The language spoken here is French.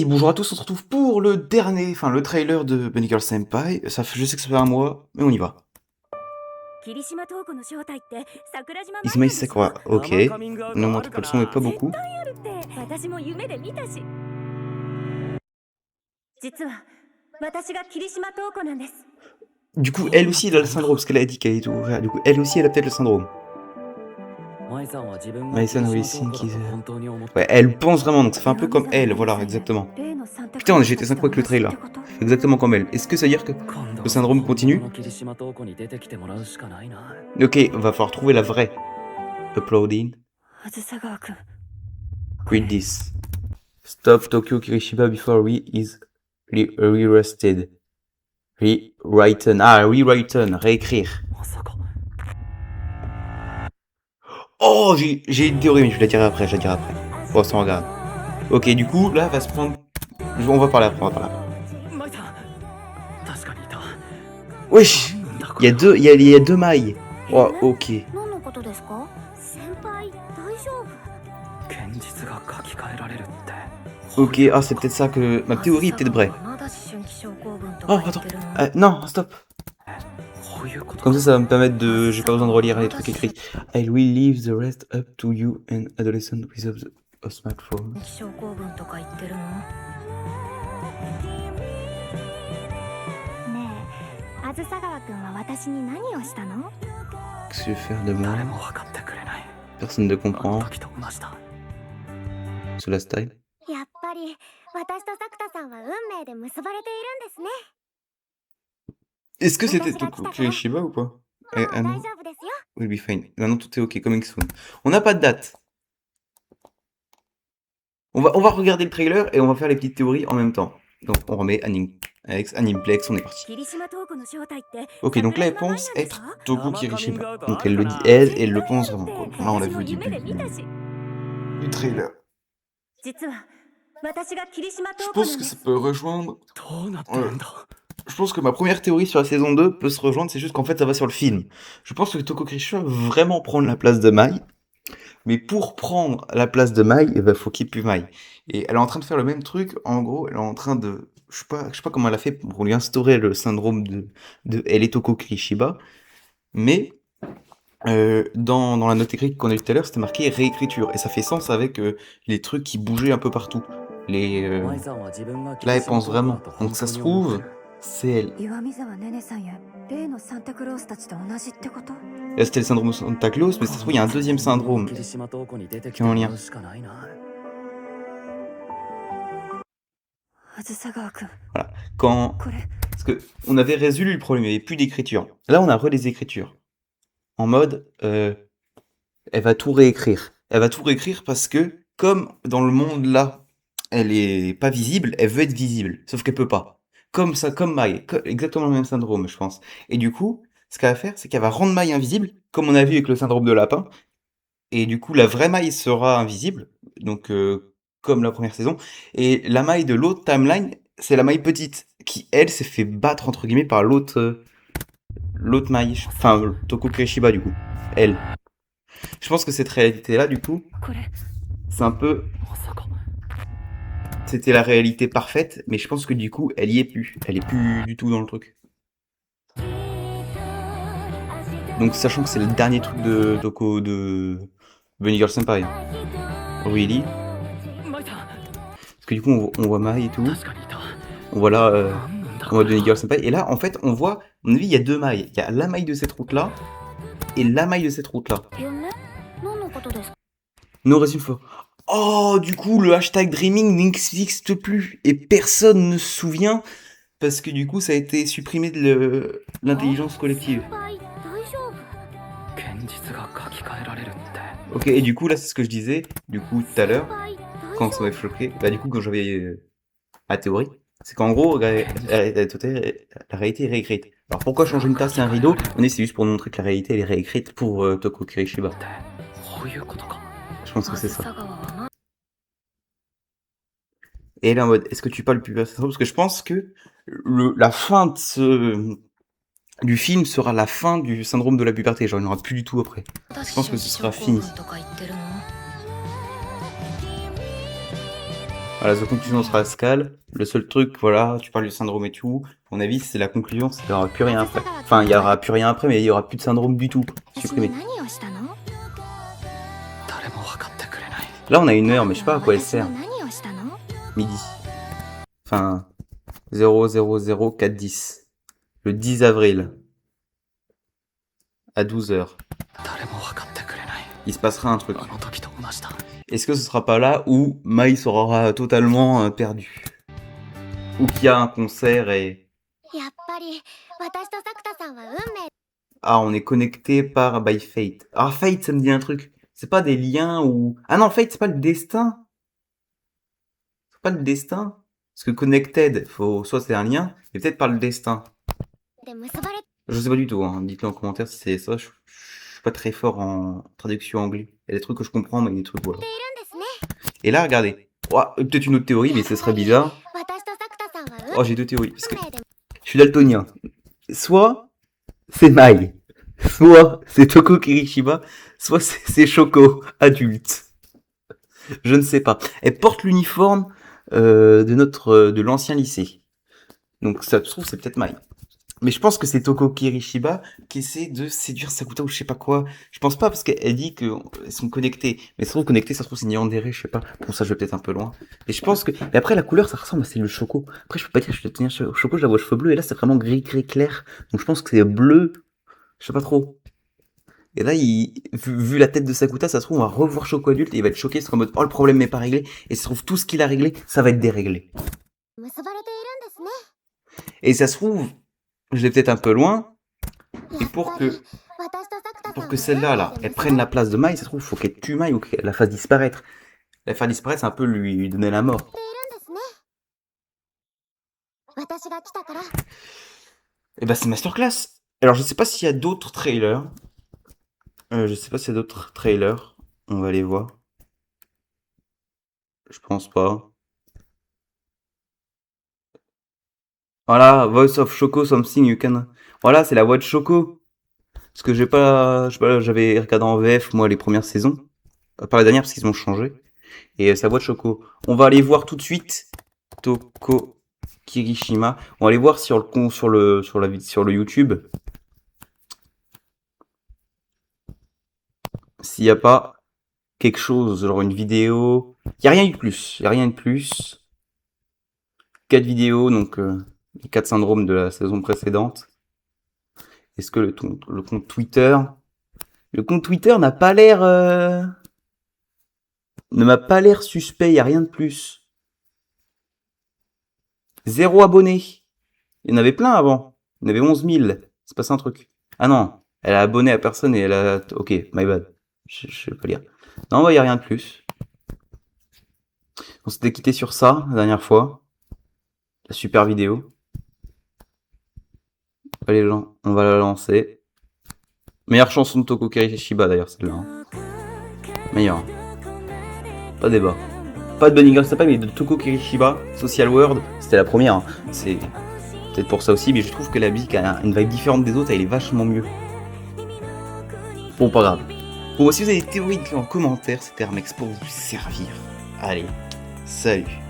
Hey, bonjour à tous, on se retrouve pour le dernier, enfin le trailer de Bunny Girl Senpai. Je sais que ça fait un mois, mais on y va. Ismail Sakura, ok. Ne montre pas le son, mais pas beaucoup. Du coup, elle aussi, elle a le syndrome, parce qu'elle a dit qu'elle est ouverte. Du coup, elle aussi, elle a peut-être le syndrome. Maison Racing qui... Ouais, elle pense vraiment, donc ça fait un peu comme elle, voilà, exactement. Putain, j'ai été synchro avec le trailer. Exactement comme elle. Est-ce que ça veut dire que le syndrome continue? Ok, va falloir trouver la vraie. Uploading. Read this. Stop Tokyo Kirishiba before he is re-arrested. Rewritten. Ah, rewritten. Réécrire. Oh, j'ai une théorie, mais je la dirai après, Bon, ça on regarde. Ok, du coup, là, va se prendre... On va parler après, Wesh, il y a deux mailles. Oh, ok. Ok, ah, c'est peut-être ça que... Ma théorie est peut-être vraie. Oh, attends. Non, stop. Comme ça va me permettre de... J'ai pas besoin de relire les trucs écrits. I will leave the rest up to you and adolescent without a smartphone. Qu'est-ce que tu veux faire de moi? Personne ne comprend. C'est la style. Est-ce que c'était Toko Kirishiba ou pas? Non. Will be fine. Maintenant tout est ok, coming soon. On n'a pas de date. On va regarder le trailer et on va faire les petites théories en même temps. Donc on remet Animeplex, on est parti. Ok, donc là elle pense être Toko Kirishiba. Donc elle le dit elle le pense vraiment. Là on l'a vu au début du trailer. Je pense que ça peut rejoindre... Je pense que ma première théorie sur la saison 2 peut se rejoindre, c'est juste qu'en fait ça va sur le film. Je pense que Toko Kirishiba veut vraiment prendre la place de Mai, mais pour prendre la place de Mai, il faut qu'il pue Mai. Et elle est en train de faire le même truc, en gros, elle est en train de... Je sais pas comment elle a fait pour lui instaurer le syndrome de elle est Toko Kirishiba, mais dans la note écrite qu'on a eu tout à l'heure, c'était marqué réécriture, et ça fait sens avec les trucs qui bougeaient un peu partout. Là, elle pense vraiment. Donc ça se trouve, c'est elle. Là, c'était le syndrome Santa Claus, mais ça se trouve, il y a un deuxième syndrome qui est en lien. Voilà. Parce que on avait résolu le problème, il n'y avait plus d'écriture. Là, on a les écritures. En mode, elle va tout réécrire. Elle va tout réécrire parce que, comme dans le monde là, elle est pas visible, elle veut être visible. Sauf qu'elle peut pas. Comme ça, comme Mai. Exactement le même syndrome, je pense. Et du coup, ce qu'elle va faire, c'est qu'elle va rendre Mai invisible, comme on a vu avec le syndrome de lapin. Et du coup, la vraie Mai sera invisible. Donc, comme la première saison. Et la Mai de l'autre timeline, c'est la Mai petite. Qui, elle, s'est fait battre, entre guillemets, par l'autre Mai. Enfin, Toko Kirishiba, du coup. Elle. Je pense que cette réalité-là, du coup, c'est un peu... C'était la réalité parfaite, mais je pense que du coup, elle y est plus. Elle est plus du tout dans le truc. Donc, sachant que c'est le dernier truc de Bunny Girl Senpai. Really? Parce que du coup, on voit Mai et tout. On voit là, on voit Bunny Girl Senpai. Et là, en fait, on voit, à mon avis, il y a deux mailles. Il y a la maille de cette route-là et la maille de cette route-là. No resume for. Oh, du coup, le hashtag Dreaming n'existe plus et personne ne se souvient parce que du coup, ça a été supprimé de l'intelligence collective. Ok, et du coup, là, c'est ce que je disais, du coup, tout à l'heure, quand ça m'avait choqué, bah, du coup, quand j'avais la théorie, c'est qu'en gros, la réalité est réécrite. Alors, pourquoi changer une tasse et un rideau? On est, c'est juste pour montrer que la réalité, elle est réécrite pour Toko Kirishiba. Je pense que c'est ça. Et elle est en mode, est-ce que tu parles plus syndrome? Parce que je pense que la fin du film sera la fin du syndrome de la puberté. Genre, il n'y en aura plus du tout après. Je pense que ce sera fini. Voilà, la conclusion sera Scal. Le seul truc, voilà, tu parles du syndrome et tout. À mon avis, c'est la conclusion, c'est qu'il n'y aura plus rien après. Enfin, il n'y aura plus rien après, mais il n'y aura plus de syndrome du tout. Supprimé. Là, on a 1 heure, mais je sais pas à quoi elle sert. Midi. Enfin, 000410. Le 10 avril. À 12h. Il se passera un truc. Est-ce que ce sera pas là où Mai sera totalement perdu? Ou qu'il y a un concert et... Ah, on est connecté par by Fate. Ah, Fate, ça me dit un truc. C'est pas des liens ou... Ah non, Fate, c'est pas le destin. C'est pas le destin. Parce que connected, faut... soit c'est un lien, mais peut-être pas le destin. Je sais pas du tout, hein. Dites-le en commentaire si c'est ça. Je suis pas très fort en traduction anglais. Il y a des trucs que je comprends, mais il y a des trucs, voilà. Et là, regardez. Oh, peut-être une autre théorie, mais ce serait bizarre. Oh, j'ai 2 théories. Parce que je suis daltonien. Soit c'est Mai, soit c'est Toko Kirishiba, soit c'est Shoko, adulte. Je ne sais pas. Elle porte l'uniforme de l'ancien lycée. Donc ça se trouve, c'est peut-être Mai. Mais je pense que c'est Toko Kirishiba qui essaie de séduire Sakuta ou je sais pas quoi. Je pense pas parce qu'elle dit qu'elles sont connectées. Mais ça se trouve connectées, ça se trouve c'est Yandere, je sais pas. Pour ça je vais peut-être un peu loin. Et je pense que... Mais après la couleur ça ressemble à celle de Choco. Après je peux pas dire que je dois tenir Choco, je la vois cheveux bleus et là c'est vraiment gris clair. Donc je pense que c'est bleu. Je sais pas trop. Et là, vu la tête de Sakuta, ça se trouve, on va revoir Choco adulte et il va être choqué, il sera en mode, oh, le problème n'est pas réglé. Et ça se trouve, tout ce qu'il a réglé, ça va être déréglé. Et ça se trouve, je vais peut-être un peu loin, et pour que celle-là, là, elle prenne la place de Mai, ça se trouve, il faut qu'elle tue Mai ou qu'elle la fasse disparaître. La faire disparaître, c'est un peu lui donner la mort. Et bah, c'est masterclass. Alors, je sais pas s'il y a d'autres trailers. Je sais pas s'il y a d'autres trailers. On va les voir. Je pense pas. Voilà, Voice of Choco, something you can... Voilà, c'est la voix de Choco. Parce que je sais pas, j'avais regardé en VF, moi, les premières saisons. Pas la dernière, parce qu'ils ont changé. Et c'est la voix de Choco. On va aller voir tout de suite Toko Kirishima. On va aller voir sur le YouTube. S'il n'y a pas quelque chose, genre une vidéo. Il n'y a rien de plus. Il n'y a rien de plus. 4 vidéos, donc les 4 syndromes de la saison précédente. Est-ce que le compte Twitter... Le compte Twitter n'a pas l'air... ne m'a pas l'air suspect, il n'y a rien de plus. 0 abonné. Il y en avait plein avant. Il y en avait 11 000. C'est passé un truc. Ah non, elle a abonné à personne et elle a... Ok, my bad. Je vais pas lire. Non, il n'y a rien de plus. On s'était quitté sur ça la dernière fois. La super vidéo. Allez les gens, on va la lancer. Meilleure chanson de Toko Kirishiba d'ailleurs celle-là. Hein. Meilleure. Pas débat. Pas de Bunny Girl Senpai mais de Toko Kirishiba, Social World, c'était la première. Hein. C'est peut-être pour ça aussi, mais je trouve que la musique a une vibe différente des autres, elle est vachement mieux. Bon, pas grave. Bon, si vous avez des théories, dites-les en commentaire, c'était Armex pour vous servir. Allez, salut.